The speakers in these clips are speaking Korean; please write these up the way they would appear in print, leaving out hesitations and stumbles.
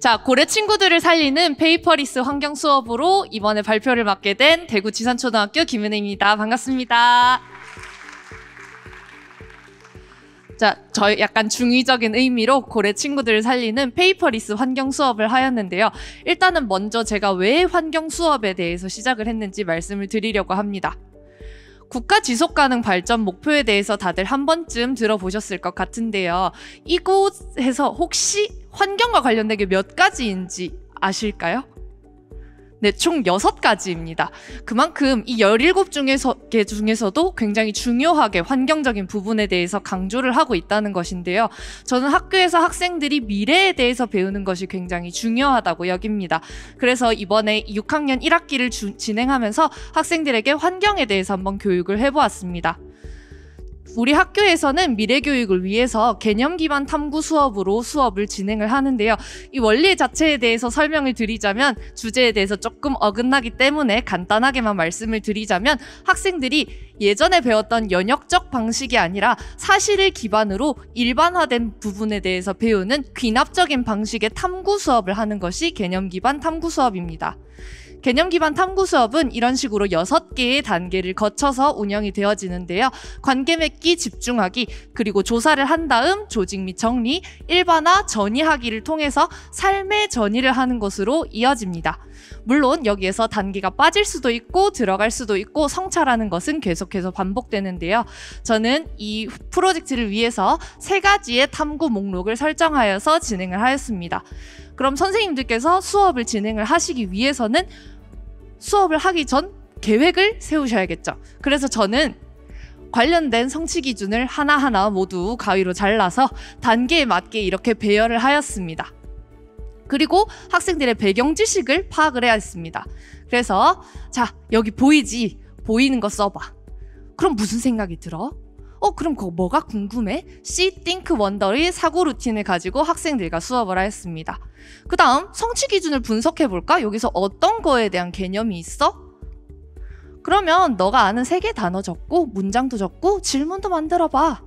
자, 고래 친구들을 살리는 페이퍼리스 환경 수업으로 이번에 발표를 맡게 된 대구 지산초등학교 김은혜입니다. 반갑습니다. 자, 저희 약간 중의적인 의미로 고래 친구들을 살리는 페이퍼리스 환경 수업을 하였는데요. 일단은 먼저 제가 왜 환경 수업에 대해서 시작을 했는지 말씀을 드리려고 합니다. 국가 지속가능 발전 목표에 대해서 다들 한 번쯤 들어보셨을 것 같은데요. 이곳에서 혹시 환경과 관련된 게 몇 가지인지 아실까요? 네, 총 6가지입니다. 그만큼 이 17개 중에서도 굉장히 중요하게 환경적인 부분에 대해서 강조를 하고 있다는 것인데요. 저는 학교에서 학생들이 미래에 대해서 배우는 것이 굉장히 중요하다고 여깁니다. 그래서 이번에 6학년 1학기를 진행하면서 학생들에게 환경에 대해서 한번 교육을 해보았습니다. 우리 학교에서는 미래교육을 위해서 개념 기반 탐구 수업으로 수업을 진행을 하는데요. 이 원리 자체에 대해서 설명을 드리자면 주제에 대해서 조금 어긋나기 때문에 간단하게만 말씀을 드리자면 학생들이 예전에 배웠던 연역적 방식이 아니라 사실을 기반으로 일반화된 부분에 대해서 배우는 귀납적인 방식의 탐구 수업을 하는 것이 개념 기반 탐구 수업입니다. 개념 기반 탐구 수업은 이런 식으로 6개의 단계를 거쳐서 운영이 되어지는데요. 관계 맺기, 집중하기, 그리고 조사를 한 다음 조직 및 정리, 일반화, 전이하기를 통해서 삶의 전이를 하는 것으로 이어집니다. 물론 여기에서 단계가 빠질 수도 있고 들어갈 수도 있고 성찰하는 것은 계속해서 반복되는데요. 저는 이 프로젝트를 위해서 3가지의 탐구 목록을 설정하여서 진행을 하였습니다. 그럼 선생님들께서 수업을 진행을 하시기 위해서는 수업을 하기 전 계획을 세우셔야겠죠. 그래서 저는 관련된 성취 기준을 하나하나 모두 가위로 잘라서 단계에 맞게 이렇게 배열을 하였습니다. 그리고 학생들의 배경 지식을 파악을 해야 했습니다. 그래서 자, 여기 보이지? 보이는 거 써봐. 그럼 무슨 생각이 들어? 그럼 그거 뭐가 궁금해? See, Think, Wonder의 사고 루틴을 가지고 학생들과 수업을 하였습니다. 그 다음 성취 기준을 분석해볼까? 여기서 어떤 거에 대한 개념이 있어? 그러면 너가 아는 3개 단어 적고 문장도 적고 질문도 만들어봐.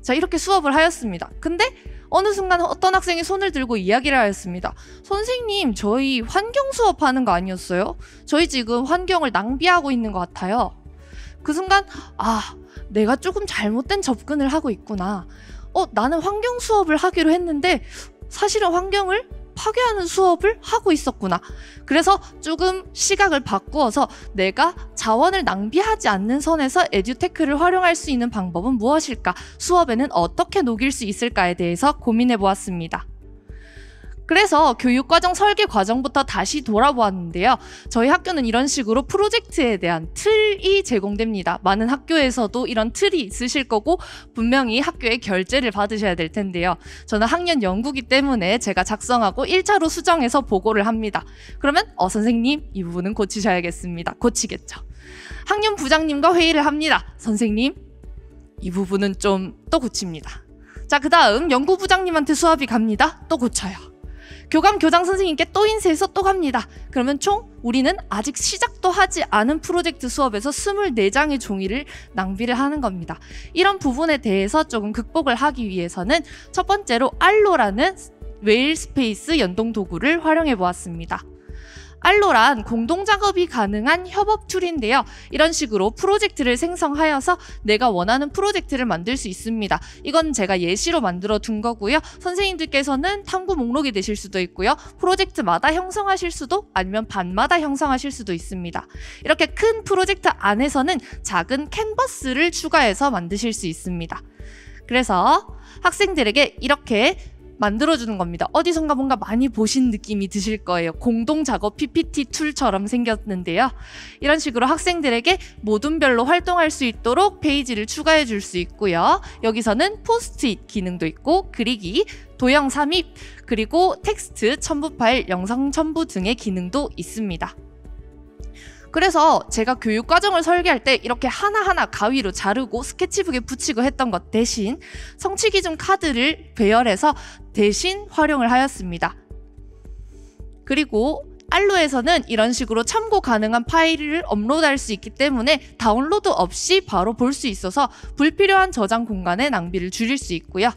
자, 이렇게 수업을 하였습니다. 근데 어느 순간 어떤 학생이 손을 들고 이야기를 하였습니다. 선생님, 저희 환경 수업하는 거 아니었어요? 저희 지금 환경을 낭비하고 있는 것 같아요. 그 순간 내가 조금 잘못된 접근을 하고 있구나. 나는 환경 수업을 하기로 했는데 사실은 환경을 파괴하는 수업을 하고 있었구나. 그래서 조금 시각을 바꾸어서 내가 자원을 낭비하지 않는 선에서 에듀테크를 활용할 수 있는 방법은 무엇일까? 수업에는 어떻게 녹일 수 있을까에 대해서 고민해 보았습니다. 그래서 교육과정 설계 과정부터 다시 돌아보았는데요. 저희 학교는 이런 식으로 프로젝트에 대한 틀이 제공됩니다. 많은 학교에서도 이런 틀이 있으실 거고 분명히 학교에 결제를 받으셔야 될 텐데요. 저는 학년 연구기 때문에 제가 작성하고 1차로 수정해서 보고를 합니다. 그러면 선생님, 이 부분은 고치셔야겠습니다. 고치겠죠. 학년 부장님과 회의를 합니다. 선생님, 이 부분은 좀 또 고칩니다. 자, 그 다음 연구부장님한테 수업이 갑니다. 또 고쳐요. 교감 교장 선생님께 또 인쇄해서 또 갑니다. 그러면 총 우리는 아직 시작도 하지 않은 프로젝트 수업에서 24장의 종이를 낭비를 하는 겁니다. 이런 부분에 대해서 조금 극복을 하기 위해서는 첫 번째로 알로라는 웨일 스페이스 연동 도구를 활용해 보았습니다. 알로란 공동작업이 가능한 협업 툴인데요. 이런 식으로 프로젝트를 생성하여서 내가 원하는 프로젝트를 만들 수 있습니다. 이건 제가 예시로 만들어 둔 거고요. 선생님들께서는 탐구 목록이 되실 수도 있고요. 프로젝트마다 형성하실 수도 아니면 반마다 형성하실 수도 있습니다. 이렇게 큰 프로젝트 안에서는 작은 캔버스를 추가해서 만드실 수 있습니다. 그래서 학생들에게 이렇게 만들어주는 겁니다. 어디선가 뭔가 많이 보신 느낌이 드실 거예요. 공동작업 PPT 툴처럼 생겼는데요. 이런 식으로 학생들에게 모둠별로 활동할 수 있도록 페이지를 추가해 줄 수 있고요. 여기서는 포스트잇 기능도 있고 그리기, 도형 삽입, 그리고 텍스트 첨부 파일, 영상 첨부 등의 기능도 있습니다. 그래서 제가 교육과정을 설계할 때 이렇게 하나하나 가위로 자르고 스케치북에 붙이고 했던 것 대신 성취기준 카드를 배열해서 대신 활용을 하였습니다. 그리고 알로에서는 이런 식으로 참고 가능한 파일을 업로드할 수 있기 때문에 다운로드 없이 바로 볼 수 있어서 불필요한 저장 공간의 낭비를 줄일 수 있고요.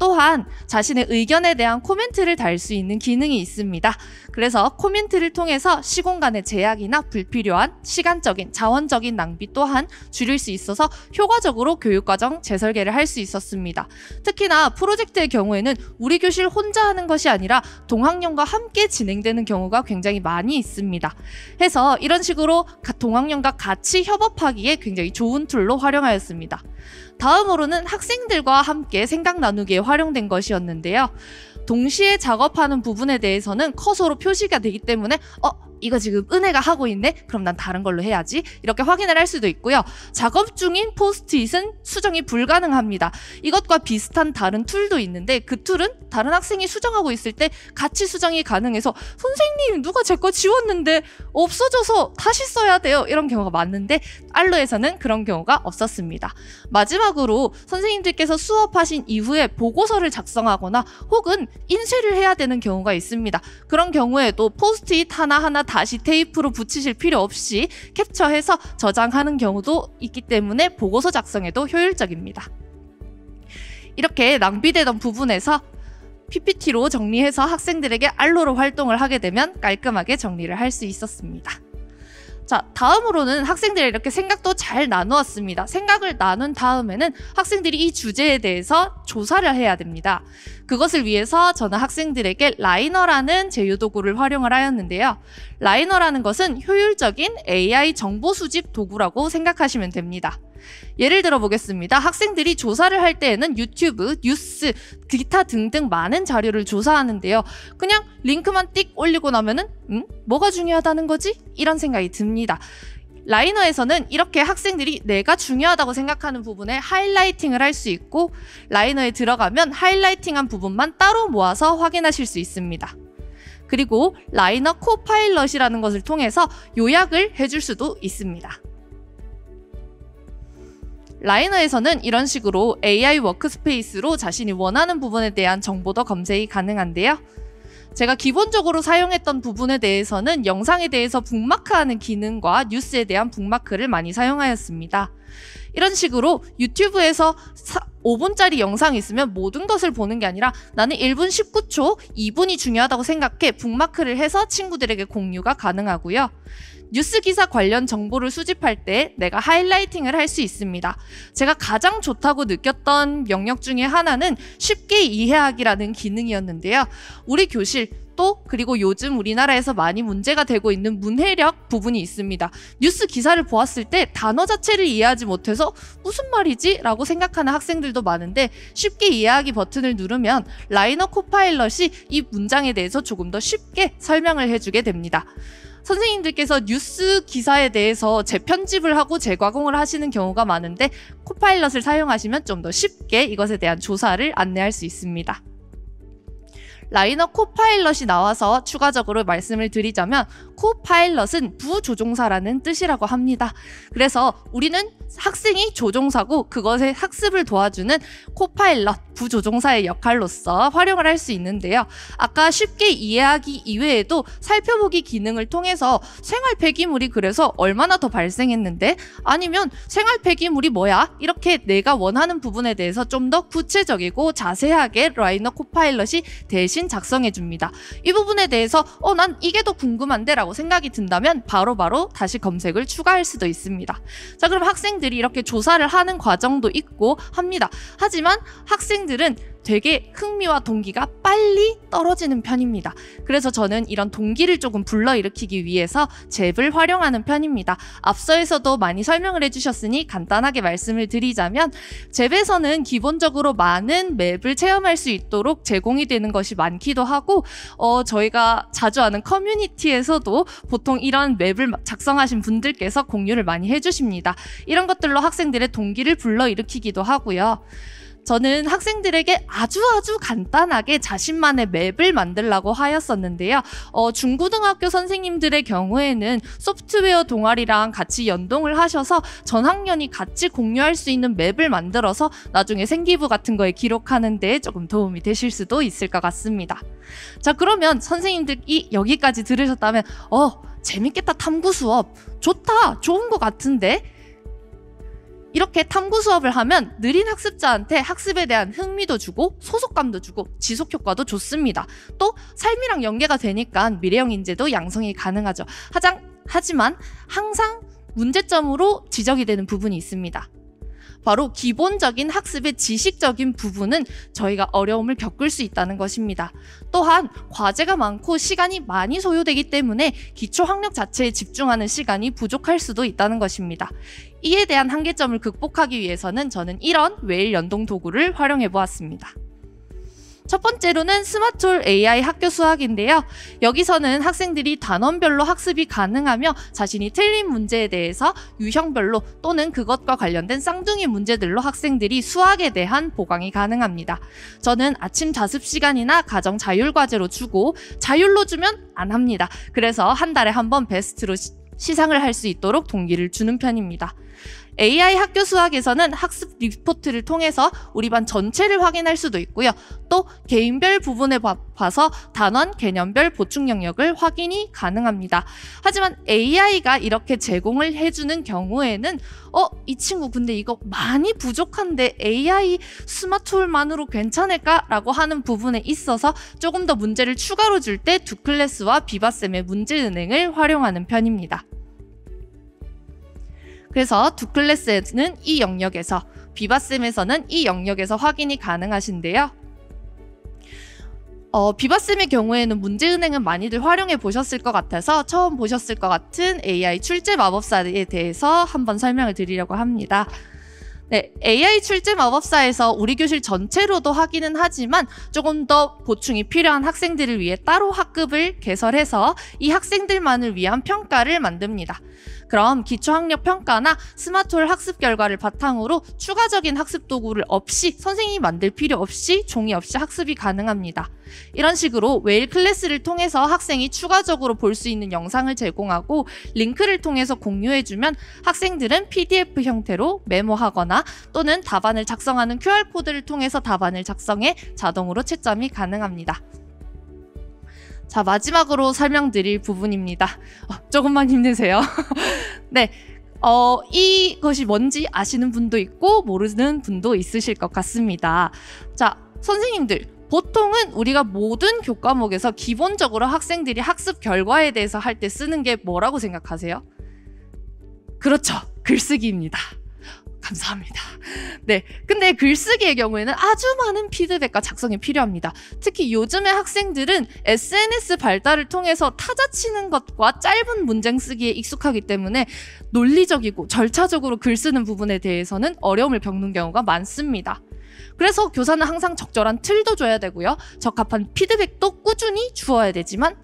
또한 자신의 의견에 대한 코멘트를 달 수 있는 기능이 있습니다. 그래서 코멘트를 통해서 시공간의 제약이나 불필요한 시간적인, 자원적인 낭비 또한 줄일 수 있어서 효과적으로 교육과정 재설계를 할 수 있었습니다. 특히나 프로젝트의 경우에는 우리 교실 혼자 하는 것이 아니라 동학년과 함께 진행되는 경우가 굉장히 많이 있습니다. 해서 이런 식으로 동학년과 같이 협업하기에 굉장히 좋은 툴로 활용하였습니다. 다음으로는 학생들과 함께 생각 나누기에 활용된 것이었는데요. 동시에 작업하는 부분에 대해서는 커서로 표시가 되기 때문에 이거 지금 은혜가 하고 있네? 그럼 난 다른 걸로 해야지. 이렇게 확인을 할 수도 있고요. 작업 중인 포스트잇은 수정이 불가능합니다. 이것과 비슷한 다른 툴도 있는데 그 툴은 다른 학생이 수정하고 있을 때 같이 수정이 가능해서 선생님 누가 제 거 지웠는데 없어져서 다시 써야 돼요. 이런 경우가 많은데 알로에서는 그런 경우가 없었습니다. 마지막으로 선생님들께서 수업하신 이후에 보고서를 작성하거나 혹은 인쇄를 해야 되는 경우가 있습니다. 그런 경우에도 포스트잇 하나하나 다시 테이프로 붙이실 필요 없이 캡처해서 저장하는 경우도 있기 때문에 보고서 작성에도 효율적입니다. 이렇게 낭비되던 부분에서 PPT로 정리해서 학생들에게 알로로 활동을 하게 되면 깔끔하게 정리를 할 수 있었습니다. 자, 다음으로는 학생들이 이렇게 생각도 잘 나누었습니다. 생각을 나눈 다음에는 학생들이 이 주제에 대해서 조사를 해야 됩니다. 그것을 위해서 저는 학생들에게 라이너라는 제휴도구를 활용을 하였는데요. 라이너라는 것은 효율적인 AI 정보 수집 도구라고 생각하시면 됩니다. 예를 들어 보겠습니다. 학생들이 조사를 할 때에는 유튜브, 뉴스, 기타 등등 많은 자료를 조사하는데요. 그냥 링크만 띡 올리고 나면은 뭐가 중요하다는 거지? 이런 생각이 듭니다. 라이너에서는 이렇게 학생들이 내가 중요하다고 생각하는 부분에 하이라이팅을 할 수 있고 라이너에 들어가면 하이라이팅한 부분만 따로 모아서 확인하실 수 있습니다. 그리고 라이너 코파일럿이라는 것을 통해서 요약을 해줄 수도 있습니다. 라이너에서는 이런 식으로 AI 워크스페이스로 자신이 원하는 부분에 대한 정보도 검색이 가능한데요. 제가 기본적으로 사용했던 부분에 대해서는 영상에 대해서 북마크하는 기능과 뉴스에 대한 북마크를 많이 사용하였습니다. 이런 식으로 유튜브에서 5분짜리 영상이 있으면 모든 것을 보는 게 아니라 나는 1분 19초, 2분이 중요하다고 생각해 북마크를 해서 친구들에게 공유가 가능하고요. 뉴스 기사 관련 정보를 수집할 때 내가 하이라이팅을 할 수 있습니다. 제가 가장 좋다고 느꼈던 영역 중에 하나는 쉽게 이해하기라는 기능이었는데요. 우리 교실 그리고 요즘 우리나라에서 많이 문제가 되고 있는 문해력 부분이 있습니다. 뉴스 기사를 보았을 때 단어 자체를 이해하지 못해서 무슨 말이지? 라고 생각하는 학생들도 많은데 쉽게 이해하기 버튼을 누르면 라이너 코파일럿이 이 문장에 대해서 조금 더 쉽게 설명을 해주게 됩니다. 선생님들께서 뉴스 기사에 대해서 재편집을 하고 재가공을 하시는 경우가 많은데 코파일럿을 사용하시면 좀 더 쉽게 이것에 대한 조사를 안내할 수 있습니다. 라이너 코파일럿이 나와서 추가적으로 말씀을 드리자면 코파일럿은 부조종사라는 뜻이라고 합니다. 그래서 우리는 학생이 조종사고 그것의 학습을 도와주는 코파일럿, 부조종사의 역할로서 활용을 할 수 있는데요. 아까 쉽게 이해하기 이외에도 살펴보기 기능을 통해서 생활 폐기물이 그래서 얼마나 더 발생했는데 아니면 생활 폐기물이 뭐야? 이렇게 내가 원하는 부분에 대해서 좀 더 구체적이고 자세하게 라이너 코파일럿이 대신 작성해 줍니다. 이 부분에 대해서 난 이게 더 궁금한데 라고 생각이 든다면 바로바로 다시 검색을 추가할 수도 있습니다. 자, 그럼 학생들이 이렇게 조사를 하는 과정도 있고 합니다. 하지만 학생들은 되게 흥미와 동기가 빨리 떨어지는 편입니다. 그래서 저는 이런 동기를 조금 불러일으키기 위해서 잽을 활용하는 편입니다. 앞서에서도 많이 설명을 해주셨으니 간단하게 말씀을 드리자면 잽에서는 기본적으로 많은 맵을 체험할 수 있도록 제공이 되는 것이 많기도 하고 저희가 자주 하는 커뮤니티에서도 보통 이런 맵을 작성하신 분들께서 공유를 많이 해주십니다. 이런 것들로 학생들의 동기를 불러일으키기도 하고요. 저는 학생들에게 아주 간단하게 자신만의 맵을 만들라고 하였었는데요. 중고등학교 선생님들의 경우에는 소프트웨어 동아리랑 같이 연동을 하셔서 전 학년이 같이 공유할 수 있는 맵을 만들어서 나중에 생기부 같은 거에 기록하는 데 조금 도움이 되실 수도 있을 것 같습니다. 자, 그러면 선생님들이 여기까지 들으셨다면 재밌겠다, 탐구 수업 좋다, 좋은 것 같은데 이렇게 탐구 수업을 하면 느린 학습자한테 학습에 대한 흥미도 주고 소속감도 주고 지속 효과도 좋습니다. 또 삶이랑 연계가 되니까 미래형 인재도 양성이 가능하죠. 하지만 항상 문제점으로 지적이 되는 부분이 있습니다. 바로 기본적인 학습의 지식적인 부분은 저희가 어려움을 겪을 수 있다는 것입니다. 또한 과제가 많고 시간이 많이 소요되기 때문에 기초 학력 자체에 집중하는 시간이 부족할 수도 있다는 것입니다. 이에 대한 한계점을 극복하기 위해서는 저는 이런 웨일 연동 도구를 활용해 보았습니다. 첫 번째로는 스마트홀 AI 학교 수학인데요. 여기서는 학생들이 단원별로 학습이 가능하며 자신이 틀린 문제에 대해서 유형별로 또는 그것과 관련된 쌍둥이 문제들로 학생들이 수학에 대한 보강이 가능합니다. 저는 아침 자습 시간이나 가정 자율과제로 주고 자율로 주면 안 합니다. 그래서 한 달에 한 번 베스트로 시상을 할 수 있도록 동기를 주는 편입니다. AI 학교 수학에서는 학습 리포트를 통해서 우리 반 전체를 확인할 수도 있고요. 또 개인별 부분에 봐서 단원, 개념별 보충 영역을 확인이 가능합니다. 하지만 AI가 이렇게 제공을 해주는 경우에는 이 친구 근데 이거 많이 부족한데 AI 스마트홀만으로 괜찮을까? 라고 하는 부분에 있어서 조금 더 문제를 추가로 줄 때 두클래스와 비바쌤의 문제은행을 활용하는 편입니다. 그래서 두클래스는 이 영역에서, 비바쌤에서는 이 영역에서 확인이 가능하신데요. 비바쌤의 경우에는 문제은행은 많이들 활용해 보셨을 것 같아서 처음 보셨을 것 같은 AI 출제 마법사에 대해서 한번 설명을 드리려고 합니다. 네, AI 출제 마법사에서 우리 교실 전체로도 하기는 하지만 조금 더 보충이 필요한 학생들을 위해 따로 학급을 개설해서 이 학생들만을 위한 평가를 만듭니다. 그럼 기초학력 평가나 스마트홀 학습 결과를 바탕으로 추가적인 학습 도구를 없이 선생님이 만들 필요 없이 종이 없이 학습이 가능합니다. 이런 식으로 웨일 클래스를 통해서 학생이 추가적으로 볼 수 있는 영상을 제공하고 링크를 통해서 공유해주면 학생들은 PDF 형태로 메모하거나 또는 답안을 작성하는 QR코드를 통해서 답안을 작성해 자동으로 채점이 가능합니다. 자, 마지막으로 설명드릴 부분입니다. 조금만 힘내세요. 네, 이것이 뭔지 아시는 분도 있고 모르는 분도 있으실 것 같습니다. 자, 선생님들, 보통은 우리가 모든 교과목에서 기본적으로 학생들이 학습 결과에 대해서 할 때 쓰는 게 뭐라고 생각하세요? 그렇죠, 글쓰기입니다. 감사합니다. 네, 근데 글쓰기의 경우에는 아주 많은 피드백과 작성이 필요합니다. 특히 요즘의 학생들은 SNS 발달을 통해서 타자 치는 것과 짧은 문장 쓰기에 익숙하기 때문에 논리적이고 절차적으로 글 쓰는 부분에 대해서는 어려움을 겪는 경우가 많습니다. 그래서 교사는 항상 적절한 틀도 줘야 되고요. 적합한 피드백도 꾸준히 주어야 되지만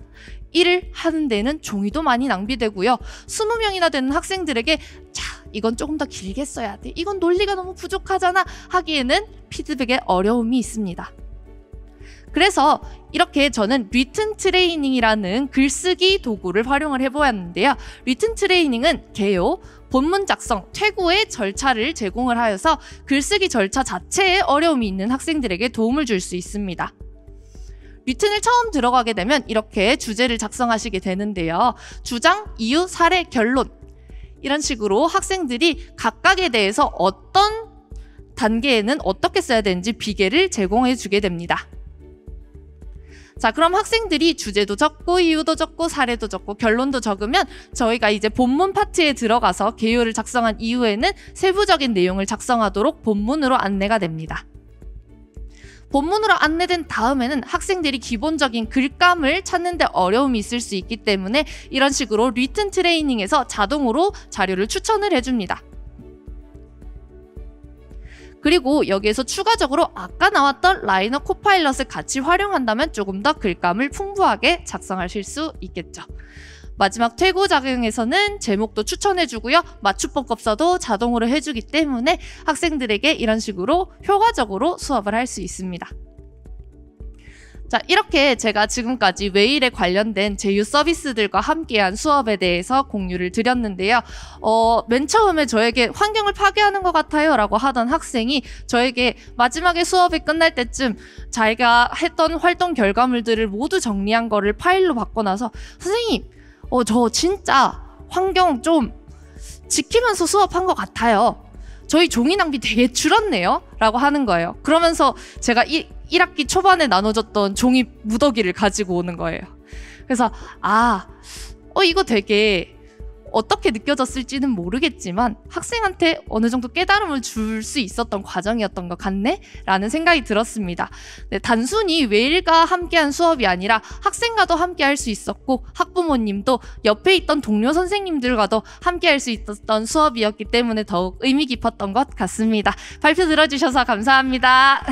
일을 하는 데는 종이도 많이 낭비되고요. 20명이나 되는 학생들에게 자, 이건 조금 더 길게 써야 돼. 이건 논리가 너무 부족하잖아. 하기에는 피드백에 어려움이 있습니다. 그래서 이렇게 저는 리튼 트레이닝이라는 글쓰기 도구를 활용을 해보았는데요. 리튼 트레이닝은 개요, 본문 작성, 퇴고의 절차를 제공을 하여서 글쓰기 절차 자체에 어려움이 있는 학생들에게 도움을 줄 수 있습니다. 리튼을 처음 들어가게 되면 이렇게 주제를 작성하시게 되는데요. 주장, 이유, 사례, 결론 이런 식으로 학생들이 각각에 대해서 어떤 단계에는 어떻게 써야 되는지 비계를 제공해 주게 됩니다. 자, 그럼 학생들이 주제도 적고 이유도 적고 사례도 적고 결론도 적으면 저희가 이제 본문 파트에 들어가서 개요를 작성한 이후에는 세부적인 내용을 작성하도록 본문으로 안내가 됩니다. 본문으로 안내된 다음에는 학생들이 기본적인 글감을 찾는 데 어려움이 있을 수 있기 때문에 이런 식으로 리튼 트레이닝에서 자동으로 자료를 추천을 해줍니다. 그리고 여기에서 추가적으로 아까 나왔던 라이너 코파일럿을 같이 활용한다면 조금 더 글감을 풍부하게 작성하실 수 있겠죠. 마지막 퇴고 작용에서는 제목도 추천해주고요. 맞춤법급서도 자동으로 해주기 때문에 학생들에게 이런 식으로 효과적으로 수업을 할 수 있습니다. 자, 이렇게 제가 지금까지 웨일에 관련된 제휴 서비스들과 함께한 수업에 대해서 공유를 드렸는데요. 맨 처음에 저에게 환경을 파괴하는 것 같아요 라고 하던 학생이 저에게 마지막에 수업이 끝날 때쯤 자기가 했던 활동 결과물들을 모두 정리한 거를 파일로 받고 나서 선생님, 저 진짜 환경 좀 지키면서 수업한 것 같아요. 저희 종이 낭비 되게 줄었네요 라고 하는 거예요. 그러면서 제가 1학기 초반에 나눠줬던 종이 무더기를 가지고 오는 거예요. 그래서 이거 되게 어떻게 느껴졌을지는 모르겠지만 학생한테 어느 정도 깨달음을 줄 수 있었던 과정이었던 것 같네? 라는 생각이 들었습니다. 네, 단순히 외일과 함께한 수업이 아니라 학생과도 함께할 수 있었고 학부모님도 옆에 있던 동료 선생님들과도 함께할 수 있었던 수업이었기 때문에 더욱 의미 깊었던 것 같습니다. 발표 들어주셔서 감사합니다.